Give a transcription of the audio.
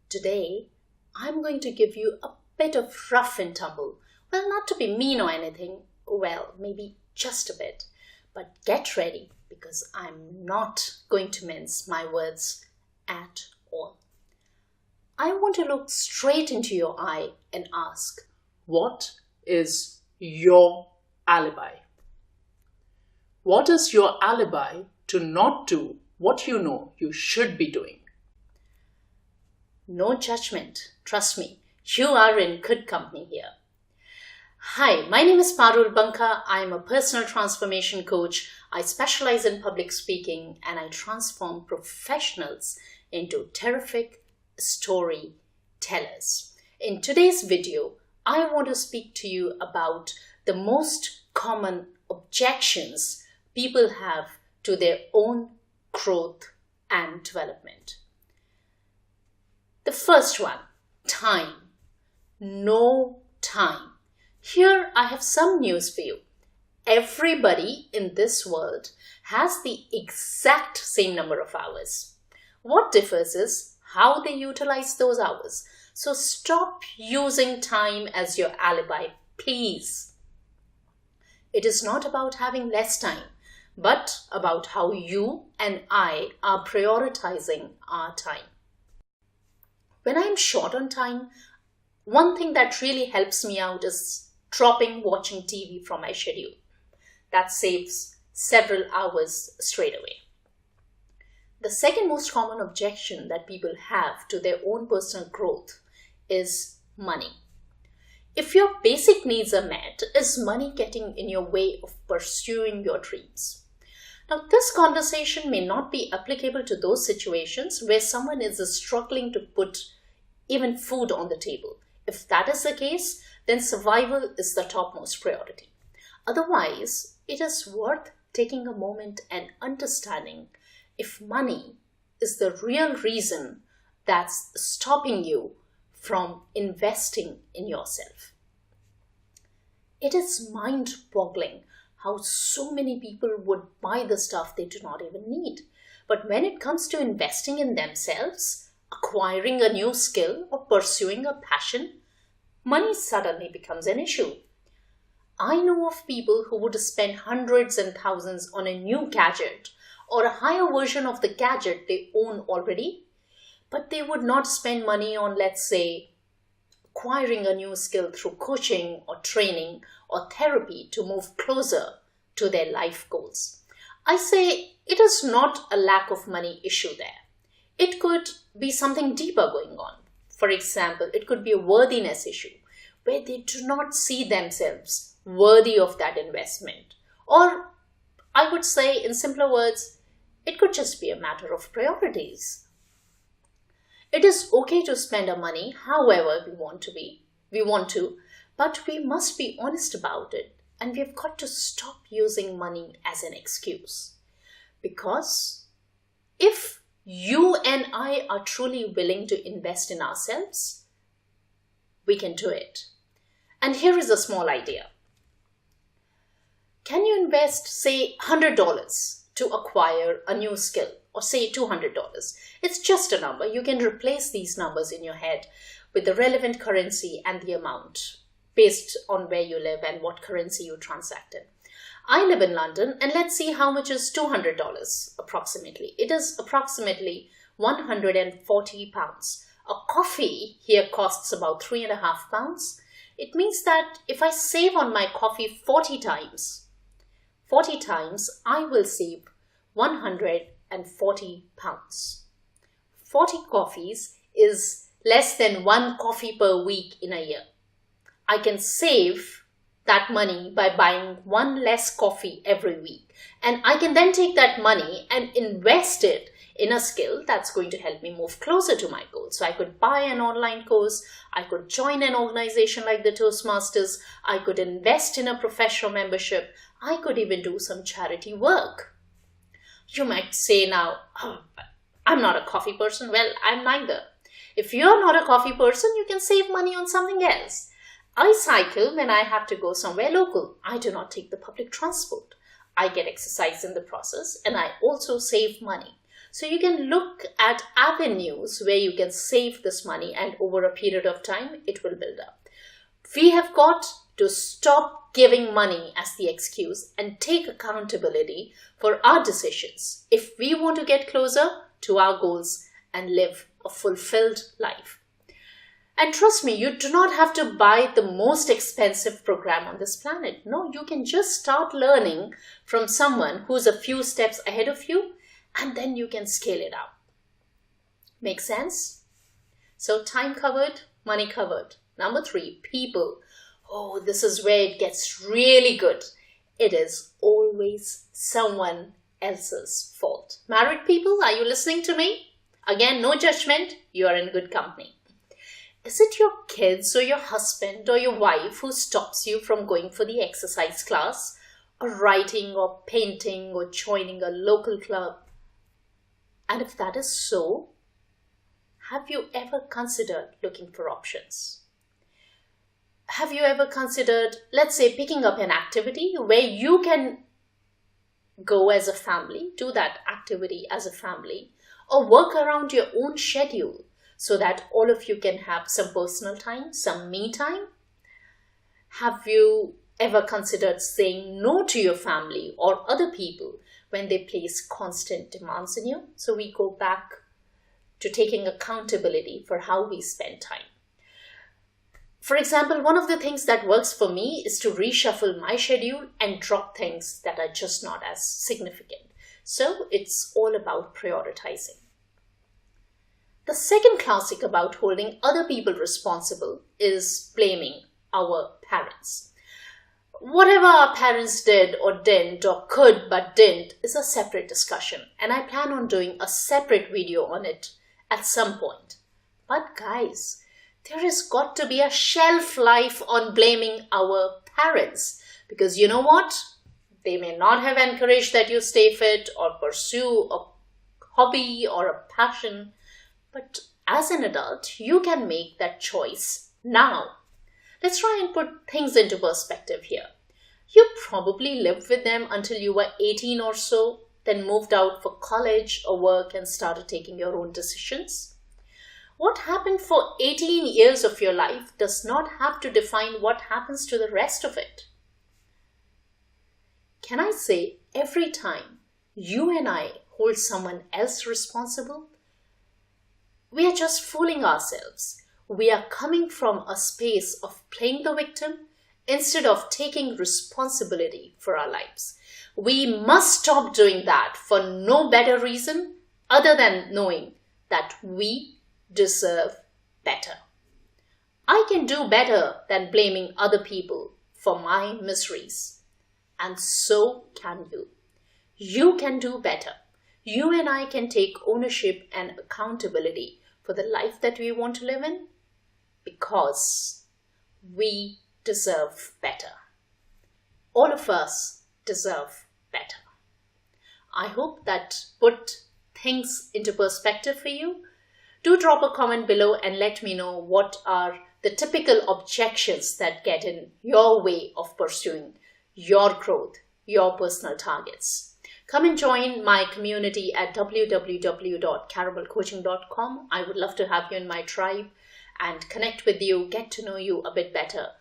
Today, I'm going to give you a bit of rough and tumble. Well, not to be mean or anything, well, maybe just a bit. But get ready because I'm not going to mince my words at all. I want to look straight into your eye and ask, what is your alibi? What is your alibi to not do what you know you should be doing? No judgment. Trust me, you are in good company here. Hi, my name is Parul Banka. I am a personal transformation coach. I specialize in public speaking and I transform professionals into terrific storytellers. In today's video, I want to speak to you about the most common objections people have to their own growth and development. The first one, time. No time. Here I have some news for you. Everybody in this world has the exact same number of hours. What differs is how they utilize those hours. So stop using time as your alibi, please. It is not about having less time, but about how you and I are prioritizing our time. When I'm short on time, one thing that really helps me out is dropping watching TV from my schedule. That saves several hours straight away. The second most common objection that people have to their own personal growth is money. If your basic needs are met, is money getting in your way of pursuing your dreams? Now, this conversation may not be applicable to those situations where someone is struggling to put even food on the table. If that is the case, then survival is the topmost priority. Otherwise, it is worth taking a moment and understanding if money is the real reason that's stopping you from investing in yourself. It is mind-boggling how so many people would buy the stuff they do not even need. But when it comes to investing in themselves, acquiring a new skill or pursuing a passion, money suddenly becomes an issue. I know of people who would spend hundreds and thousands on a new gadget or a higher version of the gadget they own already, but they would not spend money on, let's say, acquiring a new skill through coaching or training or therapy to move closer to their life goals. I say it is not a lack of money issue there. It could be something deeper going on. For example, it could be a worthiness issue where they do not see themselves worthy of that investment. Or I would say in simpler words, it could just be a matter of priorities. It is okay to spend our money however we want to, but we must be honest about it and we've got to stop using money as an excuse. Because if you and I are truly willing to invest in ourselves, we can do it. And here is a small idea. Can you invest, say, $100 to acquire a new skill? Or say $200. It's just a number. You can replace these numbers in your head with the relevant currency and the amount based on where you live and what currency you transact in. I live in London and let's see how much is $200 approximately. It is approximately 140 pounds. A coffee here costs about £3.50. It means that if I save on my coffee 40 times, I will save 140 pounds. 40 coffees is less than one coffee per week in a year. I can save that money by buying one less coffee every week. And I can then take that money and invest it in a skill that's going to help me move closer to my goal. So I could buy an online course, I could join an organization like the Toastmasters, I could invest in a professional membership, I could even do some charity work. You might say now, oh, I'm not a coffee person. Well, I'm neither. If you're not a coffee person, you can save money on something else. I cycle when I have to go somewhere local. I do not take the public transport. I get exercise in the process and I also save money. So you can look at avenues where you can save this money, and over a period of time, it will build up. We have got to stop giving money as the excuse and take accountability for our decisions if we want to get closer to our goals and live a fulfilled life. And trust me, you do not have to buy the most expensive program on this planet. No, you can just start learning from someone who's a few steps ahead of you, and then you can scale it up. Make sense? So time covered, money covered. Number 3, people. Oh, this is where it gets really good. It is always someone else's fault. Married people, are you listening to me? Again, no judgment. You are in good company. Is it your kids or your husband or your wife who stops you from going for the exercise class, or writing or painting or joining a local club? And if that is so, have you ever considered looking for options? Have you ever considered, let's say, picking up an activity where you can go as a family, do that activity as a family, or work around your own schedule so that all of you can have some personal time, some me time? Have you ever considered saying no to your family or other people when they place constant demands on you? So we go back to taking accountability for how we spend time. For example, one of the things that works for me is to reshuffle my schedule and drop things that are just not as significant. So it's all about prioritizing. The second classic about holding other people responsible is blaming our parents. Whatever our parents did or didn't or could but didn't is a separate discussion, and I plan on doing a separate video on it at some point. But guys, there has got to be a shelf life on blaming our parents, because you know what? They may not have encouraged that you stay fit or pursue a hobby or a passion, but as an adult, you can make that choice now. Let's try and put things into perspective here. You probably lived with them until you were 18 or so, then moved out for college or work and started taking your own decisions. What happened for 18 years of your life does not have to define what happens to the rest of it. Can I say, every time you and I hold someone else responsible, we are just fooling ourselves. We are coming from a space of playing the victim instead of taking responsibility for our lives. We must stop doing that for no better reason other than knowing that we deserve better. I can do better than blaming other people for my miseries. And so can you. You can do better. You and I can take ownership and accountability for the life that we want to live in, because we deserve better. All of us deserve better. I hope that put things into perspective for you. Do drop a comment below and let me know what are the typical objections that get in your way of pursuing your growth, your personal targets. Come and join my community at www.caramelcoaching.com. I would love to have you in my tribe and connect with you, get to know you a bit better.